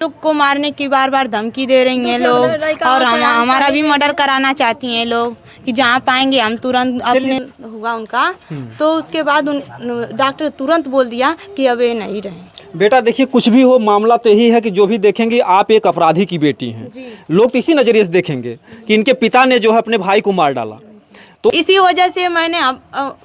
लोग को मारने की बार बार धमकी दे रही हैं लोग, और हमारा भी मर्डर कराना चाहती हैं लोग कि जहाँ पाएंगे हम तुरंत। अपने हुआ उनका तो उसके बाद डॉक्टर तुरंत बोल दिया कि अब ये नहीं रहे। बेटा देखिए, कुछ भी हो मामला तो यही है कि जो भी देखेंगे आप एक अपराधी की बेटी हैं। लोग तो इसी नज़रिए से देखेंगे कि इनके पिता ने जो है अपने भाई को मार डाला। तो इसी वजह से मैंने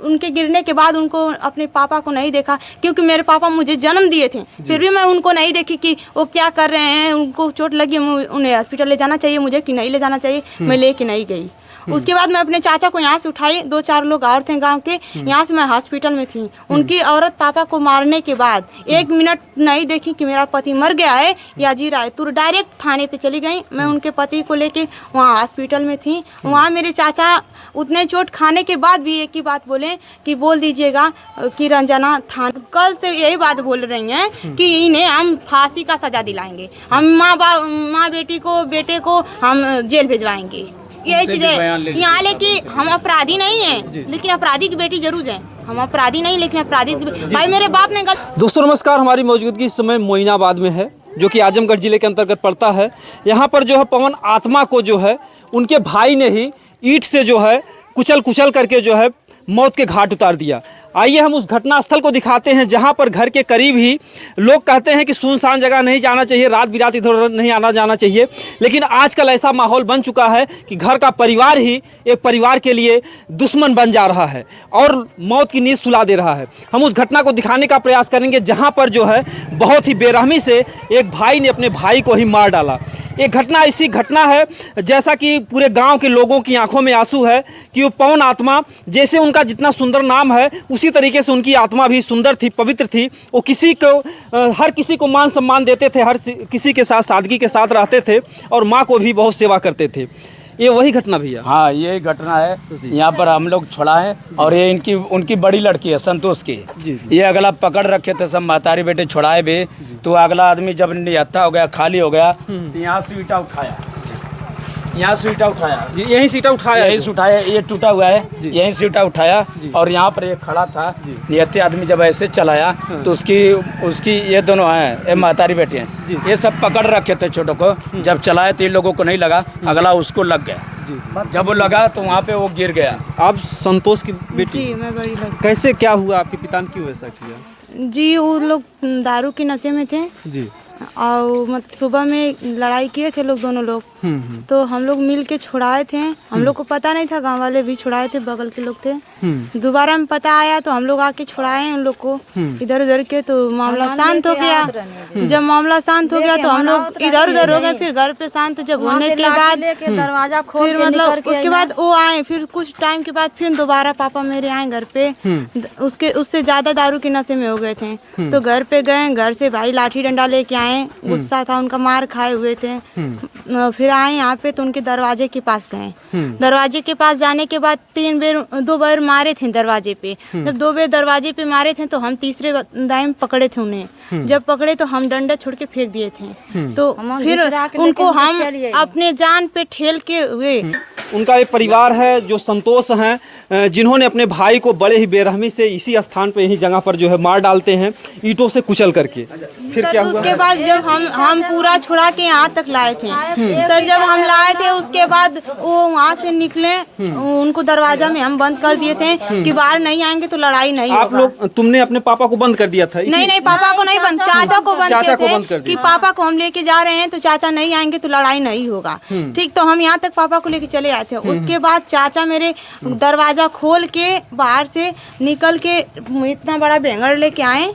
उनके गिरने के बाद उनको अपने पापा को नहीं देखा, क्योंकि मेरे पापा मुझे जन्म दिए थे, फिर भी मैं उनको नहीं देखी कि वो क्या कर रहे हैं। उनको चोट लगी, उन्हें हॉस्पिटल ले जाना चाहिए मुझे कि नहीं ले जाना चाहिए, मैं लेके नहीं गई। उसके बाद मैं अपने चाचा को यहाँ से उठाई, 2-4 लोग और थे गांव के, यहाँ से मैं हॉस्पिटल में थी। उनकी औरत पापा को मारने के बाद 1 मिनट नहीं देखी कि मेरा पति मर गया है या जी रहा है, तो डायरेक्ट थाने पे चली गई। मैं उनके पति को लेके वहाँ हॉस्पिटल में थी। वहाँ मेरे चाचा उतने चोट खाने के बाद भी एक ही बात बोले कि बोल दीजिएगा कि रंजना थाना, कल से यही बात बोल रही हैं कि इन्हें हम फांसी का सजा दिलाएंगे, हम माँ बेटे को हम जेल भिजवाएंगे। यही चीज है यहाँ लेके हम अपराधी नहीं हैं, लेकिन अपराधी की बेटी जरूर है। हम अपराधी नहीं, लेकिन अपराधी भाई मेरे बाप ने दोस्तों नमस्कार, हमारी मौजूदगी इस समय मोइनाबाद में है, जो कि आजमगढ़ जिले के अंतर्गत पड़ता है। यहाँ पर जो है पवन आत्मा को जो है उनके भाई ने ही ईंट से जो है कुचल करके जो है मौत के घाट उतार दिया। आइए हम उस घटना स्थल को दिखाते हैं, जहां पर घर के करीब ही लोग कहते हैं कि सुनसान जगह नहीं जाना चाहिए, रात बिरात इधर नहीं आना जाना चाहिए, लेकिन आजकल ऐसा माहौल बन चुका है कि घर का परिवार ही एक परिवार के लिए दुश्मन बन जा रहा है और मौत की नींद सुला दे रहा है। हम उस घटना को दिखाने का प्रयास करेंगे, जहाँ पर जो है बहुत ही बेरहमी से एक भाई ने अपने भाई को ही मार डाला। एक घटना ऐसी घटना है जैसा कि पूरे गांव के लोगों की आंखों में आंसू है कि वो पवन आत्मा, जैसे उनका जितना सुंदर नाम है उसी तरीके से उनकी आत्मा भी सुंदर थी, पवित्र थी। वो हर किसी को मान सम्मान देते थे, हर किसी के साथ सादगी के साथ रहते थे और माँ को भी बहुत सेवा करते थे। ये वही घटना भैया? हाँ, यही घटना है। यहाँ पर हम लोग छोड़ा है और ये उनकी बड़ी लड़की है संतोष की। ये अगला पकड़ रखे थे सब महतारी बेटे छुड़ाए भी, तो अगला आदमी जब निहत्था हो गया, खाली हो गया, तो यहाँ से ईंटा उठाया, यहाँ से ईंटा उठाया, यहीं से ईंटा उठाया, यहीं से उठाया, ये टूटा हुआ है, यहीं से ईंटा उठाया और यहाँ पर एक खड़ा था निहत्थे आदमी, जब ऐसे चलाया तो उसकी ये दोनों हैं, ये महतारी बेटे हैं, ये सब पकड़ रखे थे छोटों को। जब चलाए तो इन लोगों को नहीं लगा, अगला उसको लग गया। जब वो लगा तो वहाँ पे वो गिर गया। आप संतोष की बेटी? जी, मैं बड़ी लड़की। कैसे क्या हुआ, आपके पिता ने क्यों ऐसा किया? जी, वो लोग दारू के नशे में थे जी, और सुबह में लड़ाई किए थे लोग, दोनों लोग। तो हम लोग मिल के छुड़ाए थे। हम लोग को पता नहीं था, गांव वाले भी छुड़ाए थे, बगल के लोग थे। दोबारा में पता आया तो हम लोग आके छुड़ाए उन लोग को इधर उधर के, तो मामला शांत हो गया। जब मामला शांत हो गया तो हम लोग इधर उधर हो गए। फिर घर पे शांत जब होने के बाद दरवाजा खोल फिर मतलब उसके बाद वो आए, फिर कुछ टाइम के बाद फिर दोबारा पापा मेरे आए घर पे। उससे ज्यादा दारू के नशे में हो गए थे, तो घर पे गए, घर से भाई लाठी डंडा लेके आए, गुस्सा था उनका, मार खाए हुए थे। फिर आए यहाँ पे तो उनके दरवाजे के पास गए। दरवाजे के पास जाने के बाद 2 बार मारे थे दरवाजे पे। जब 2 बार दरवाजे पे मारे थे तो हम तीसरे दाएं पकड़े थे उन्हें। जब पकड़े तो हम डंडा छोड़ के फेंक दिए थे, तो फिर उनको हम अपने जान पे ठेल के हुए। उनका एक परिवार है जो संतोष हैं, जिन्होंने अपने भाई को बड़े ही बेरहमी से इसी स्थान पे, यही जगह पर जो है मार डालते हैं ईंटों से कुचल करके। फिर क्या हुआ? उसके बाद जब हम पूरा छुड़ा के यहाँ तक लाए थे सर, जब हम लाए थे उसके बाद वो वहाँ से निकले, उनको दरवाजा में हम बंद कर दिए थे कि बाहर नहीं आएंगे तो लड़ाई नहीं आप लोग, तुमने अपने पापा को बंद कर दिया था? नहीं, पापा को नहीं बंद, चाचा को बंद किए थे कि पापा को हम लेके जा रहे हैं तो चाचा नहीं आएंगे तो लड़ाई नहीं होगा। ठीक, तो हम यहाँ तक पापा को लेके चले आए थे। उसके बाद चाचा मेरे दरवाजा खोल के बाहर से निकल के इतना बड़ा बेंगड़ लेके आए,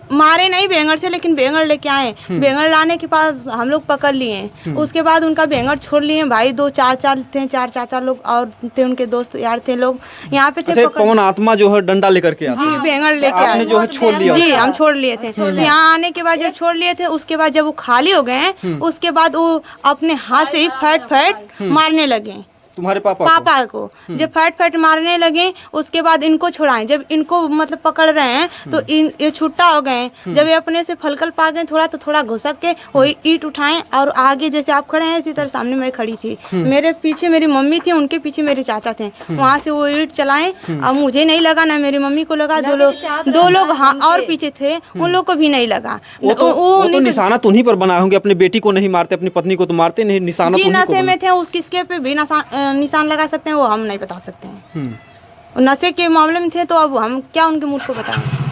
मारे नहीं बेंगड़ से, लेकिन बेंगड़ लेके आए। बेंगड़ लाने के पास हम लोग पकड़ लिए। उसके बाद उनका बेंगड़ छोड़ लिए भाई। 2 चाचा थे, 4 चाचा लोग और थे, उनके दोस्त यार थे लोग यहाँ पे थे। पवन आत्मा जो है डंडा लेकर के आते? जी, बेंगड़ लेके आपने जो है छोड़ लिया? जी, हम छोड़ लिए थे। यहाँ आने के बाद जब छोड़ लिए थे, उसके बाद जब वो खाली हो गए, उसके बाद वो अपने हाथ से ही फट मारने लगे। तुम्हारे पापा पापा को जब फट मारने लगे, उसके बाद इनको छुड़ाएं। जब इनको मतलब पकड़ रहे हैं तो ये छुट्टा हो गए। जब ये अपने से फलकल पा गए थोड़ा, तो थोड़ा घुसक के वही ईंट उठाएं और आगे जैसे आप खड़े हैं इसी तरह सामने मैं खड़ी थी, मेरे पीछे मेरी मम्मी थी, उनके पीछे मेरे चाचा थे, वहाँ से वो ईंट चलाएं। अब मुझे नहीं लगा, ना मेरी मम्मी को लगा, दो लोग हाँ और पीछे थे, उन लोग को भी नहीं लगा। वो तो निशाना तुन्हीं पर बनाए होंगे, अपने बेटी को नहीं मारते, अपनी पत्नी को तो मारते नहीं, निशाना जी नशे में थे, उस किसके पे भी निशान लगा सकते हैं वो हम नहीं बता सकते हैं। नशे के मामले में थे तो अब हम क्या उनके मुंह को बताएं।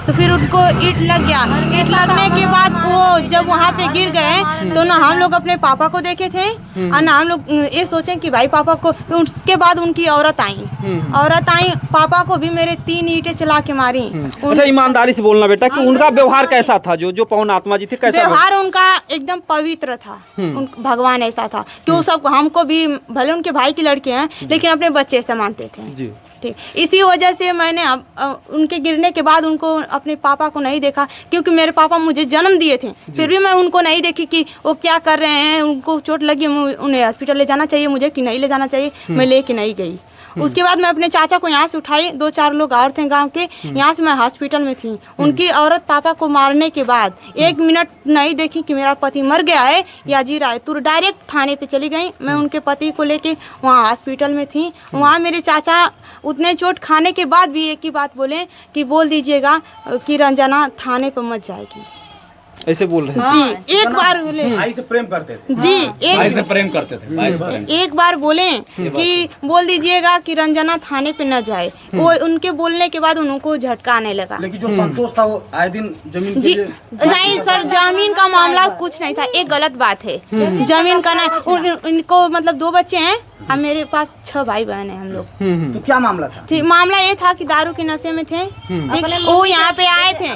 तो फिर उनको ईंट लग गया। ईंट लगने के बाद वो जब वहाँ पे गिर गए तो ना हम लोग अपने पापा को देखे थे और ना हम लोग ये सोचे कि भाई पापा को। तो उसके बाद उनकी औरत आई, पापा को भी मेरे 3 ईंटें चला के मारी। अच्छा, ईमानदारी से बोलना बेटा कि उनका व्यवहार कैसा था, जो पवन आत्मा जी थे, कैसा व्यवहार उनका एकदम पवित्र था। भगवान ऐसा था कि वो सब हमको भी, भले उनके भाई की लड़के हैं लेकिन अपने बच्चे से मानते थे जी। ठीक, इसी वजह से मैंने उनके गिरने के बाद उनको, अपने पापा को नहीं देखा, क्योंकि मेरे पापा मुझे जन्म दिए थे, फिर भी मैं उनको नहीं देखी कि वो क्या कर रहे हैं, उनको चोट लगी, उन्हें हॉस्पिटल ले जाना चाहिए मुझे कि नहीं ले जाना चाहिए, मैं लेके नहीं गई। उसके बाद मैं अपने चाचा को यहाँ से उठाई, 2-4 लोग और थे गांव के, यहाँ से मैं हॉस्पिटल में थी। उनकी औरत पापा को मारने के बाद 1 मिनट नहीं देखी कि मेरा पति मर गया है या जी रहा है, तो डायरेक्ट थाने पे चली गई। मैं उनके पति को लेके वहाँ हॉस्पिटल में थी। वहाँ मेरे चाचा उतने चोट खाने के बाद भी एक ही बात बोले कि बोल दीजिएगा कि रंजना थाने पर मत जाएगी। ऐसे बोल रहे हैं जी, एक बार बोले भाई से प्रेम करते थे जी, भाई से प्रेम करते थे। एक बार बोले कि बोल दीजिएगा कि रंजना थाने पे न जाए। वो उनके बोलने के बाद उनको झटका आने लगा। लेकिन जो संतोष था वो आए दिन जमीन जी नहीं सर, जमीन का मामला कुछ नहीं था, एक गलत बात है। जमीन का नहीं, इनको मतलब 2 बच्चे हैं और मेरे पास 6 भाई बहन है हम लोग। तो क्या मामला था? ठीक, मामला ये था कि दारू के नशे में थे। वो यहाँ पे आए थे,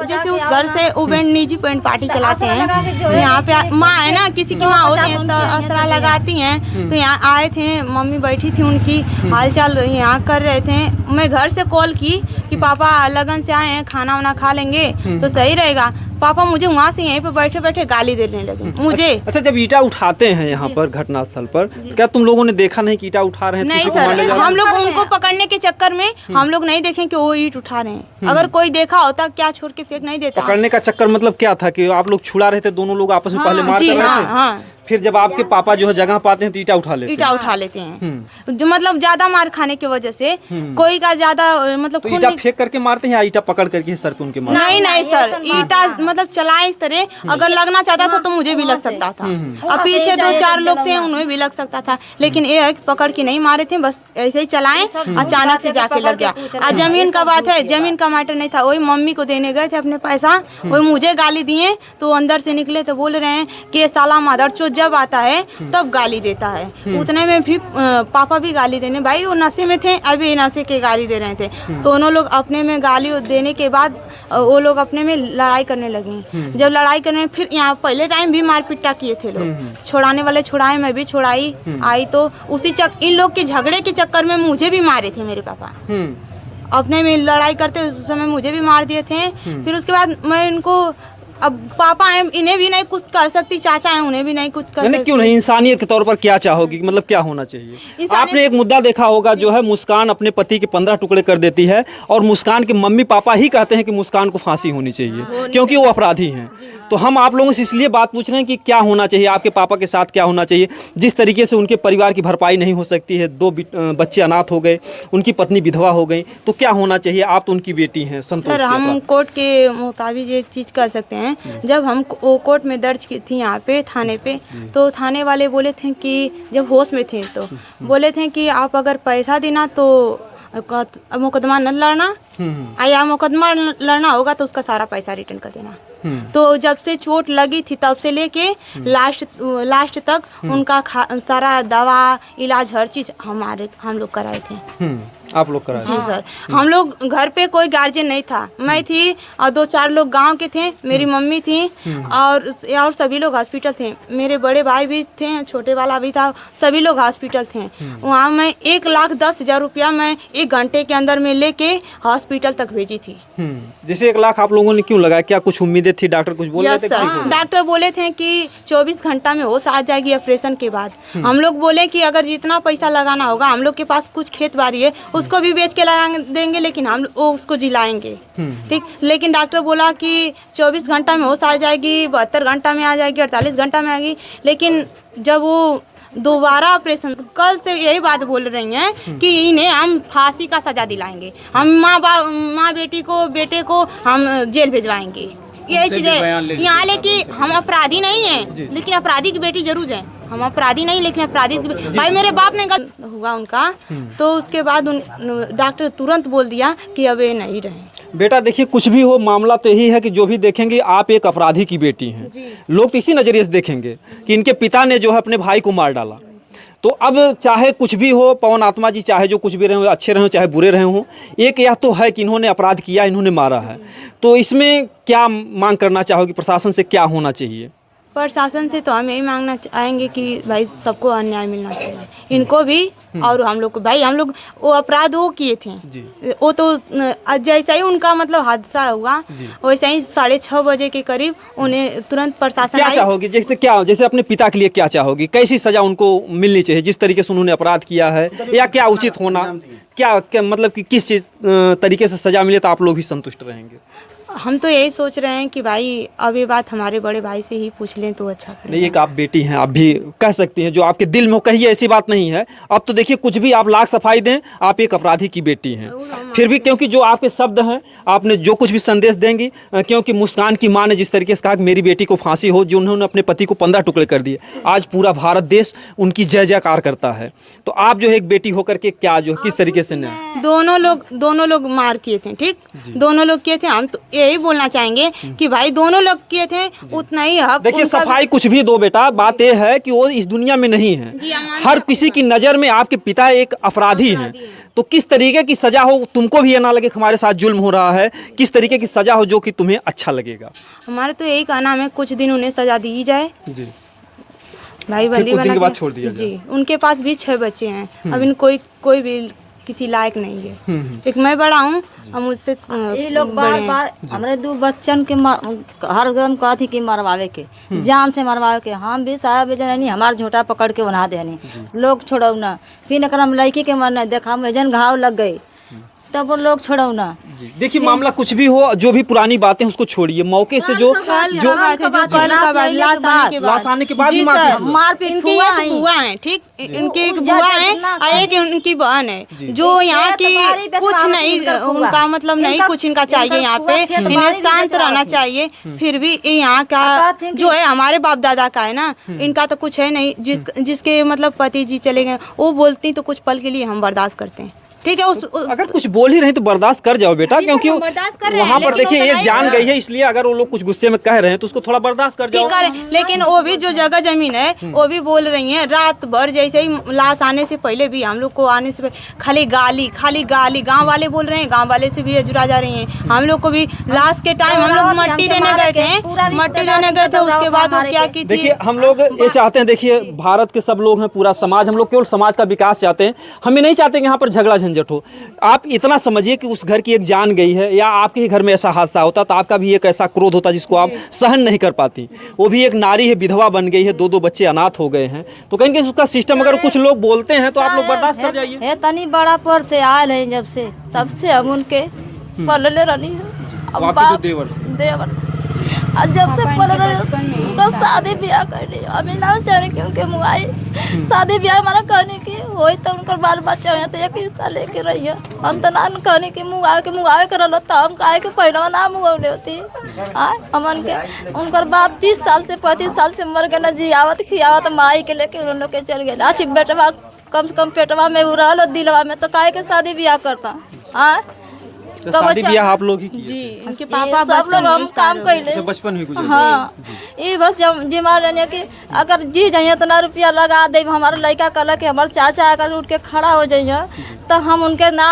जैसे उस घर से वो निजी पेंट पार्टी चलाते हैं। यहाँ पे माँ है ना, किसी की माँ होती है तो असरा लगाती हैं, तो यहाँ आए थे, मम्मी बैठी थी, उनकी हालचाल यहाँ कर रहे थे। मैं घर से कॉल की कि पापा लगन से आए हैं, खाना वाना खा लेंगे तो सही रहेगा। पापा मुझे वहाँ से यहीं पे बैठे बैठे गाली देने लगे मुझे। अच्छा, जब ईटा उठाते हैं यहाँ पर घटनास्थल पर, क्या तुम लोगों ने देखा नहीं कि ईटा उठा रहे हैं? नहीं सर, हम लोग उनको पकड़ने के चक्कर में हम लोग नहीं देखें कि वो ईंट उठा रहे हैं। अगर कोई देखा होता क्या छोड़ के फेंक नहीं देता। पकड़ने का चक्कर मतलब क्या था कि आप लोग छुड़ा रहे थे, दोनों लोग आपस में पहले मार कर रहे थे, फिर जब आपके पापा जो है जगह पाते हैं तो ईटा उठा लेते हैं। जो मतलब ज्यादा मार खाने की वजह से कोई का ज्यादा मतलब तो ईटा फेंक करके मारते हैं या ईटा पकड़ करके सर पे उनके मारते हैं? नहीं सर, ईटा मतलब चलाए इस तरह, अगर लगना चाहता था तो मुझे भी लग सकता था, और पीछे 2-4 लोग थे उन्हें भी लग सकता था, लेकिन ये पकड़ के नहीं मारे थे, बस ऐसे ही चलाए, अचानक से जाके लग गया। और जमीन का बात है, जमीन का मैटर नहीं था, वही मम्मी को देने गए थे अपने पैसा, वही मुझे गाली दिए, तो अंदर से निकले तो बोल रहे हैं कि ये साला मदरचोद जब आता है तब गाली देता है। उतने में भी पापा भी गाली देने, भाई वो नशे में थे, अभी नशे के गाली दे रहे थे। दोनों लोग अपने में गाली देने के बाद वो लोग अपने में लड़ाई करने लगे। जब लड़ाई करने, फिर यहाँ पहले टाइम भी मार पिट्टा किए थे लोग, छुड़ाने वाले छुड़ाए, मैं भी छुड़ाई आई, तो उसी इन लोग के झगड़े के चक्कर में मुझे भी मारे थे मेरे पापा। अपने में लड़ाई करते उस समय मुझे भी मार दिए थे। फिर उसके बाद मैं इनको, अब पापा हैं, इन्हें भी नहीं कुछ कर सकती, चाचा हैं, उन्हें भी नहीं कुछ कर सकती। क्यों नहीं, इंसानियत के तौर पर क्या चाहोगी, मतलब क्या होना चाहिए? आपने एक मुद्दा देखा होगा, जो है मुस्कान अपने पति के 15 टुकड़े कर देती है, और मुस्कान के मम्मी पापा ही कहते हैं कि मुस्कान को फांसी होनी चाहिए क्योंकि वो अपराधी हैं। तो हम आप लोगों से इसलिए बात पूछ रहे हैं कि क्या होना चाहिए, आपके पापा के साथ क्या होना चाहिए? जिस तरीके से उनके परिवार की भरपाई नहीं हो सकती है, 2 बच्चे अनाथ हो गए, उनकी पत्नी विधवा हो गई, तो क्या होना चाहिए? आप तो उनकी बेटी हैं। संतोष सर, हम कोर्ट के मुताबिक ये चीज़ कर सकते हैं। जब हम कोर्ट में दर्ज की थी यहाँ पे थाने पे, तो थाने वाले बोले थे कि जब होश में थे तो बोले थे कि आप अगर पैसा देना तो मुकदमा न लड़ना, या मुकदमा लड़ना होगा तो उसका सारा पैसा रिटर्न कर देना। तो जब से चोट लगी थी तब से लेके लास्ट तक उनका सारा दवा इलाज हर चीज हम लोग कराए थे। आप लोग कराए? जी सर, हम लोग घर पे कोई गार्जियन नहीं था, मैं थी और 2-4 लोग गांव के थे, मेरी मम्मी थी और सभी लोग हॉस्पिटल थे। मेरे बड़े भाई भी थे, छोटे वाला भी था, सभी लोग हॉस्पिटल थे। वहाँ मैं 1,10,000 रुपया मैं 1 घंटे के अंदर में लेके हॉस्पिटल तक भेजी थी। जैसे 1 लाख आप लोगों ने क्यों लगाया? क्या कुछ उम्मीदें थी? डॉक्टर कुछ बोल रहे यस थे? सर, डॉक्टर बोले थे कि 24 घंटा में होश आ जाएगी ऑपरेशन के बाद। हम लोग बोले कि अगर जितना पैसा लगाना होगा, हम लोग के पास कुछ खेत बाड़ी है, उसको भी बेच के लगा देंगे, लेकिन हम वो उसको जिलाएंगे, ठीक। लेकिन डॉक्टर बोला कि 24 घंटा में होश आ जाएगी, 72 घंटा में आ जाएगी, 48 घंटा में आएगी। लेकिन जब वो दोबारा ऑपरेशन, कल से यही बात बोल रही हैं कि इन्हें हम फांसी का सजा दिलाएंगे, हम माँ बेटे को हम जेल भिजवाएंगे। यही चीज़ है यहाँ ले कि हम अपराधी नहीं हैं, लेकिन अपराधी की बेटी जरूर है। हम अपराधी नहीं, लेकिन अपराधी की भाई मेरे बाप ने हुआ उनका, तो उसके बाद डॉक्टर तुरंत बोल दिया कि अब ये नहीं रहे। बेटा देखिए, कुछ भी हो, मामला तो यही है कि जो भी देखेंगे आप एक अपराधी की बेटी हैं। लोग तो इसी नज़रिए से देखेंगे कि इनके पिता ने जो है अपने भाई को मार डाला। तो अब चाहे कुछ भी हो, पवन आत्मा जी चाहे जो कुछ भी रहे हो, अच्छे रहे हो चाहे बुरे रहे हों, एक यह तो है कि इन्होंने अपराध किया, इन्होंने मारा है। तो इसमें क्या मांग करना चाहोगे? प्रशासन से क्या होना चाहिए? प्रशासन से तो हम यही मांगना चाहेंगे कि भाई सबको अन्याय मिलना चाहिए, इनको भी और हम लोग को। भाई हम लोग वो अपराध वो किए थे, वो तो जैसा ही उनका मतलब हादसा हुआ वैसे ही 6:30 बजे के करीब उन्हें तुरंत प्रशासन। क्या चाहोगी? जैसे अपने पिता के लिए क्या चाहोगी? कैसी सजा उनको मिलनी चाहिए जिस तरीके से उन्होंने अपराध किया है, या क्या उचित होना, क्या मतलब कि किस चीज़ तरीके से सजा मिले तो आप लोग भी संतुष्ट रहेंगे? हम तो यही सोच रहे हैं कि भाई अब ये बात हमारे बड़े भाई से ही पूछ लें तो अच्छा पड़ेगा। नहीं, एक आप बेटी हैं, आप भी कह सकती हैं जो आपके दिल में हो, कहिए, ऐसी बात नहीं है। अब तो देखिए, कुछ भी आप लाख सफाई दें, आप एक अपराधी की बेटी हैं। फिर भी क्योंकि जो आपके शब्द हैं, आपने जो कुछ भी संदेश देंगी, क्योंकि मुस्कान की माँ ने जिस तरीके से कहा कि मेरी बेटी को फांसी हो, जो उन्होंने अपने पति को 15 टुकड़े कर दिए, आज पूरा भारत देश उनकी जय जयकार करता है। तो आप जो है एक बेटी होकर के क्या जो किस तरीके से दोनों लोग मार किए थे, ठीक, दोनों लोग किए थे। हम तो यही बोलना चाहेंगे कि भाई दोनों लोग किए थे, उतना ही हक। देखिए, सफाई कुछ भी दो बेटा, बात यह है कि वो इस दुनिया में नहीं है। हर किसी की नज़र में आपके पिता एक अपराधी हैं। तो किस तरीके की सजा हो, तुमको भी ये ना लगे कि हमारे साथ जुल्म हो रहा है, किस तरीके की सजा हो जो कि तुम्हें अच्छा लगेगा? हमारा तो यही कहना है, कुछ दिन उन्हें सजा दी जाए जी, भाई बंदी बना के बाद छोड़ दिया जी। उनके पास भी 6 बच्चे हैं, अब इन कोई भी किसी लायक नहीं है। एक मैं बड़ा हूँ, हम उससे ये लोग बार हमारे 2 बच्चन के हर गरम कहा थी कि मरवावे के, जान से मरवावे के। हम भी साहब नहीं, हमार झोटा पकड़ के बना देनी, लोग छोड़ो ना। फिर एक लड़की के मरना देखा, वजन घाव लग गई, तब वो लोग छोड़ो ना। देखिए, मामला कुछ भी हो, जो भी पुरानी बातें उसको छोड़िए। मौके से जो लाश आने के बाद मारपीट बुआ है, ठीक, इनकी एक बुआ है और एक इनकी बहन है, जो यहाँ की कुछ नहीं, उनका मतलब नहीं कुछ इनका चाहिए। यहाँ पे इन्हें शांत रहना चाहिए। फिर भी यहाँ का जो है हमारे बाप दादा का है ना, इनका तो कुछ है नहीं। जिसके मतलब पति जी चले गए, वो बोलती तो कुछ पल के लिए हम बर्दाश्त करते हैं, ठीक है। अगर कुछ बोल ही रहे तो बर्दाश्त कर जाओ बेटा, क्योंकि वहाँ पर देखिए एक जान गई है, इसलिए अगर वो लोग कुछ गुस्से में कह रहे हैं तो उसको थोड़ा बर्दाश्त कर जाओ। लेकिन वो भी जो जगह जमीन है वो भी बोल रही हैं, रात भर जैसे ही लाश आने से पहले भी, हम लोग को आने से खाली गाली गांव वाले बोल रहे हैं, गांव वाले से भी जुड़ा जा रही हैं। हम लोग को भी लाश के टाइम हम लोग मट्टी देने गए थे, उसके बाद वो क्या की थी। देखिए, हम लोग ये चाहते हैं, देखिए भारत के सब लोग हैं, पूरा समाज, हम लोग केवल समाज का विकास चाहते हैं। हमें नहीं चाहते कि यहाँ पर झगड़ा झंझट हो। आप इतना समझिए कि उस घर की एक जान गई है, या आपके ही घर में ऐसा हादसा होता तो आपका भी एक ऐसा क्रोध होता जिसको आप सहन नहीं कर पाती। वो भी एक नारी है, विधवा बन गई है, 2 बच्चे अनाथ हो गए हैं। तो कहेंगे उसका सिस्टम अगर कुछ लोग बोलते हैं तो आप लोग बर्दाश्त कर जाइए। तनी बड़ा पर से आयल है, जब से तब से हम उनके पलले रहनी है। देवर जब से उनका शादी ब्याह करनी, अभी ना चाहे कि उनके मुआई शादी ब्याह हमारा करने की हो, तो उनकर बाल बच्चा हो तो एक हिस्सा लेके रही है। हम तो ना कहने की मुआवे कर तो हम कहे के पहले ना मुआवले होती हमन के। उनकर बाप 30 साल से 35 साल से मर गए ना, जियावत खियावत माई के लेके उन लोग के चल गए। अच्छी बेटवा कम से कम पेटवा में उ रहल दिलवा में, तो काहे के शादी ब्याह करता तो शादी ब्याह आप लोग ही किए जी थे? इनके ये पापा सब लोग हम काम कैले। अच्छा, बचपन में गुजरे। हाँ ये बस जिम्मा रहने कि अगर जी जाइए इतना रुपया लगा दे, हमारा लड़का कहला कि हमारे चाचा अगर उठ के खड़ा हो जाइए तो हम उनके ना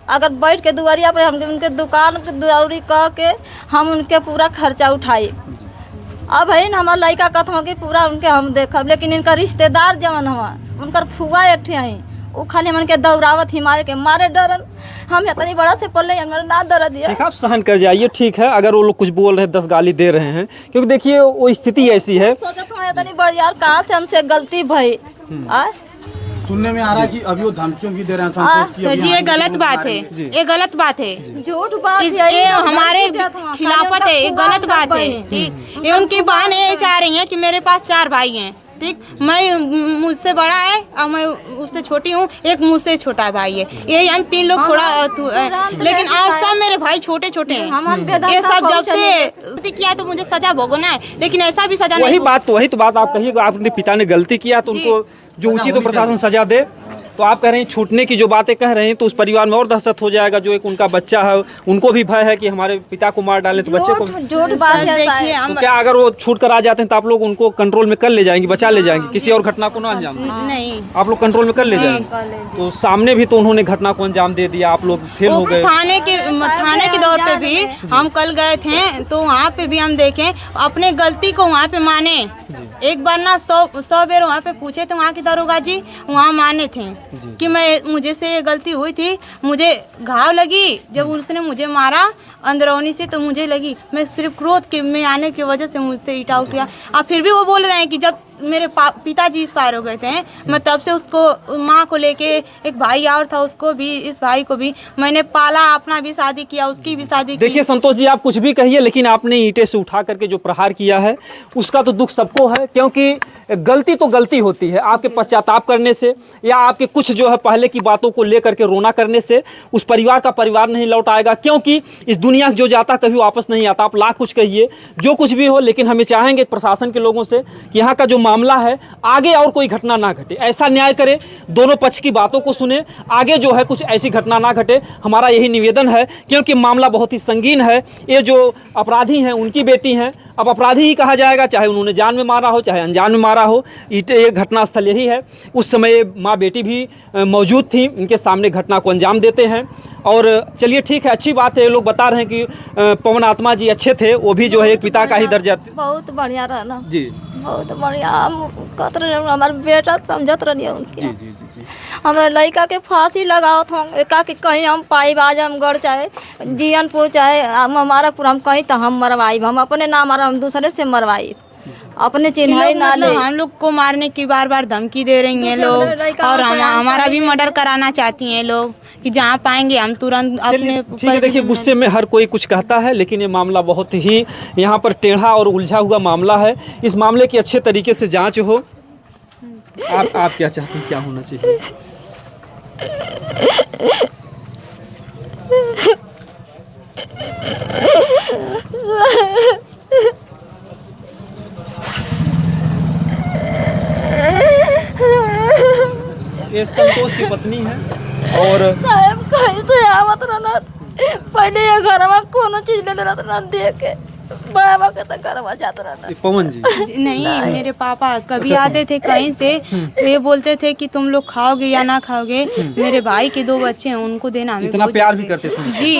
अगर बैठ के दुआरिया पर हम उनके दुकान के दौरी कह के हम उनके पूरा खर्चा उठाई। अब है ना हमारा लड़का कहता कि पूरा उनके हम देखब, लेकिन इनका रिश्तेदार जवन हुआ उनकर फुआ एक हैं वो खाली मन के दौरावत ही मारे के मारे डरन। हम इतनी बड़ा से पल हमारा ना दर दिया। ठीक है, आप सहन कर जाइए, ठीक है। अगर वो लोग कुछ बोल रहे हैं, 10 गाली दे रहे हैं, क्योंकि देखिए वो स्थिति ऐसी है। सोचा था इतनी बड़ी यार कहाँ से हमसे गलती भई। सुनने में आ रहा है कि अभी वो धमकियों भी दे रहे हैं संतोष की। सर जी ये गलत बात है, ये गलत बात है, झूठ बात ये हमारे खिलाफत है, ये गलत बात है। ठीक, ये उनकी बहन ये चाह रही है कि मेरे पास 4 भाई हैं, ठीक, मैं मुझसे बड़ा है और मैं उससे छोटी हूँ, एक मुझसे छोटा भाई है, ये हम 3 लोग थोड़ा लेकिन और सब मेरे भाई छोटे छोटे हैं। ये सब जब से किया तो मुझे सजा भोगना है, लेकिन ऐसा भी सजा वही तो बात आप कहिए, आपने पिता ने गलती किया तो उनको जो उचित तो प्रशासन सजा दे। तो आप कह रहे हैं छूटने की जो बातें कह रहे हैं तो उस परिवार में और दहशत हो जाएगा। जो एक उनका बच्चा है उनको भी भय है कि हमारे पिता को मार डाले तो बच्चे को। झूठ बात है। देखिए तो क्या अगर वो छूट कर आ जाते हैं तो आप लोग उनको कंट्रोल में कर ले जाएंगे, बचा ले जाएंगे, किसी और घटना को ना अंजाम दें? नहीं, आप लोग कंट्रोल में कर ले जाएंगे। तो सामने भी तो उन्होंने घटना को अंजाम दे दिया, आप लोग फेल हो गए। थाने के दौर पे भी हम कल गए थे तो वहाँ पे भी हम देखें अपने गलती को वहाँ पे माने। एक बार ना 100 बार वहाँ पे पूछे थे, वहाँ के दरोगा जी वहाँ माने थे कि मुझे से ये गलती हुई थी, मुझे घाव लगी जब उसने मुझे मारा अंदरूनी से, तो मुझे लगी मैं सिर्फ क्रोध के में आने की वजह से मुझसे ईटा उठ गया। अब फिर भी वो बोल रहे हैं कि जब मेरे पिताजी एक्सपायर हो गए थे, मैं तब से उसको माँ को लेके, एक भाई और था उसको भी, इस भाई को भी मैंने पाला, अपना भी शादी किया, उसकी भी शादी की। देखिए संतोष जी, आप कुछ भी कहिए, लेकिन आपने ईंटे से उठा करके जो प्रहार किया है उसका तो दुख सबको है, क्योंकि गलती तो गलती होती है। आपके पश्चाताप करने से या आपके कुछ जो है पहले की बातों को लेकर के रोना करने से उस परिवार का परिवार नहीं लौट आएगा, क्योंकि इस दुनिया से जो जाता कभी वापस नहीं आता। आप लाख कुछ कहिए, जो कुछ भी हो, लेकिन हमें चाहेंगे प्रशासन के लोगों से कि यहाँ का जो मामला है आगे और कोई घटना ना घटे, ऐसा न्याय करे, दोनों पक्ष की बातों को सुने, आगे जो है कुछ ऐसी घटना ना घटे। हमारा यही निवेदन है, क्योंकि मामला बहुत ही संगीन है। ये जो अपराधी हैं उनकी बेटी हैं, अब अपराधी ही कहा जाएगा, चाहे उन्होंने जान में मारा हो चाहे अनजान में मारा हो। ये घटनास्थल यही है। उस समय माँ बेटी भी मौजूद थी, इनके सामने घटना को अंजाम देते हैं। और चलिए ठीक है, अच्छी बात है, लोग बता रहे हैं कि पवन आत्मा जी अच्छे थे, वो भी जो है एक पिता का ही दर्जा। बहुत बढ़िया रहना जी, बहुत बढ़िया। हम कहते रहे हमारे बेटा समझत रही उनकी। जी जी जी जी। हमारे लड़का के फांसी लगाओ था कि कहीं हम पाई आजमगढ़ चाहे जियनपुर चाहे हमारापुर, हम कहीं तो हम मरवाई, हम अपने ना मारा, हम दूसरे से मरवाई, अपने चिन्हाई ना ले। हम लोग को मारने की बार बार धमकी दे रही हैं लोग, और हमारा भी मर्डर कराना चाहती हैं लोग कि जहाँ पाएंगे हम तुरंत अपने। ठीक है, देखिए गुस्से में हर कोई कुछ कहता है, लेकिन ये मामला बहुत ही यहाँ पर टेढ़ा और उलझा हुआ मामला है। इस मामले की अच्छे तरीके से जांच हो। आप क्या चाहते हैं, क्या होना चाहिए? ये संतोष की पत्नी है और साहब कहीं से आवत रहना, पहले ये घर में कोनो चीज ले लेना ना देखे बाबा के तो घर जाता रहता। पवन जी नहीं, मेरे पापा कभी आते थे कहीं से तो ये बोलते थे कि तुम लोग खाओगे या ना खाओगे, मेरे भाई के 2 बच्चे हैं उनको देना। हमें इतना प्यार भी करते थे जी,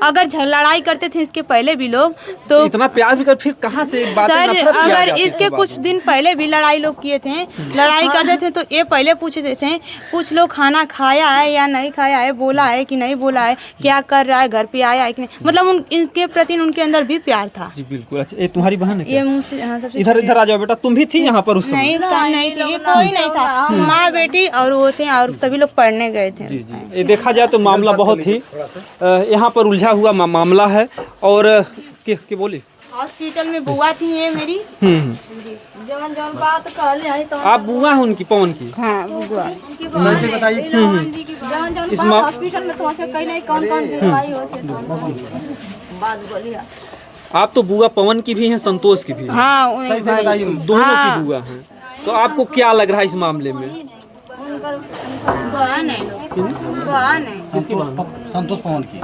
अगर लड़ाई करते थे इसके पहले भी लोग तो इतना प्यार भी कर, फिर कहाँ से बातें सर नफरत की आ अगर जाती इसके है कुछ दिन पहले भी लड़ाई लोग किए थे, लड़ाई करते थे तो ये पहले पूछते थे कुछ लोग खाना खाया है या नहीं खाया है, बोला है कि नहीं बोला है, क्या कर रहा है, घर पे आया है कि नहीं, मतलब इनके प्रति उनके अंदर भी प्यार था। जी बिल्कुल। अच्छा, ये तुम्हारी बहन है क्या? ये मुझसे हाँ, सबसे इधर आ जाओ बेटा, तुम भी थी यहाँ पर उस समय? नहीं थी, ये कोई नहीं था, माँ बेटी और वो थे और सभी लोग पढ़ने गए थे। जी जी। ये देखा जाए तो मामला बहुत ही यहाँ पर उलझा हुआ मामला है। और क्या बोली, हॉस्पिटल में बुआ थी ये मेरी। जवन जवन बात कहले आई तो आप बुआ हैं उनकी, पवन की? हाँ बुआ। से बताइए। जवन जवन इस बात हॉस्पिटल में तो से कहीं नहीं कौन बीमारी होती है बात बोलिए। आप तो बुआ पवन की भी हैं, संतोष की भी हैं। हाँ सही से बताइए। दोनों की बुआ हैं। तो आपको क्या लग रहा है इस मामले में? बहन है, बहन है। संतोष पवन की।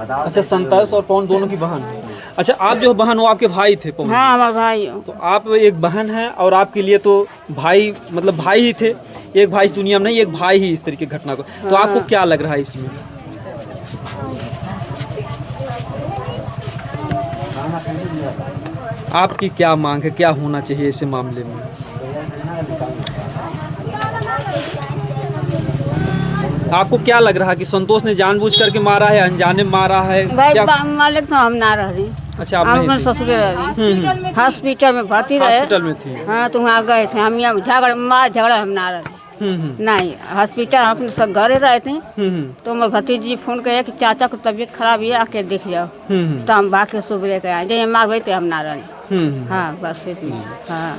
अच्छा, संतोष और पवन दोनों की बहन है। अच्छा, आप जो बहन हो आपके भाई थे पवन? हाँ हमारे भाई हो। तो आप एक बहन है और आपके लिए तो भाई मतलब भाई ही थे, एक भाई इस दुनिया में नहीं, एक भाई ही इस तरीके की घटना को। तो आपको क्या लग रहा है इसमें? आपकी क्या मांग है, क्या होना चाहिए इस मामले में? आपको क्या लग रहा है कि संतोष ने जानबूझ करके मारा है, अनजाने में मारा है? भाई क्या? मालिक तो हम ना रही। अच्छा, आप हम नहीं अपने थी? ससुर रही, हॉस्पिटल में भर्ती रहे। हॉस्पिटल में थी? हाँ तो वहाँ गए थे हम, यहाँ झगड़ा हम ना रहे। नहीं, हॉस्पिटल हम अपने सब घरे रहे थे। तो हमारे भतीजी फोन करे कि चाचा को तबीयत खराब है, आके देख जाओ। तो हम भाग के सुबह के आए, जैसे मार थे हम ना रहे। हाँ बस इतना। हाँ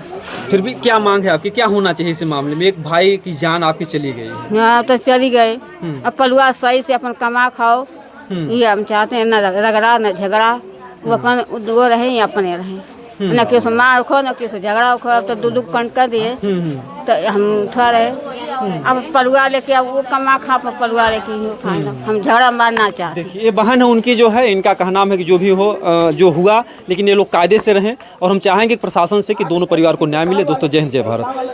फिर भी क्या मांग है आपकी, क्या होना चाहिए इस मामले में? एक भाई की जान आपकी चली गई। हाँ तो चली गए, अब परिवार सही से अपन कमा खाओ, ये हम चाहते हैं। न रगड़ा न झगड़ा, वो अपन वो रहे अपने रहे, न किसी मार खो न किसी झगड़ा खो। अब तो दू कंट कर दिए तो हम थोड़ा रहे। अब परिवार लेके अब वो कमा खा पर परिवार लेके ही खाएगा, हम झगड़ा मारना चाहते। देखिए, ये बहन है उनकी जो है, इनका कहना है कि जो भी हो जो हुआ, लेकिन ये लोग कायदे से रहें और हम चाहेंगे प्रशासन से कि दोनों परिवार को न्याय मिले। दोस्तों, जय हिंद, जय भारत।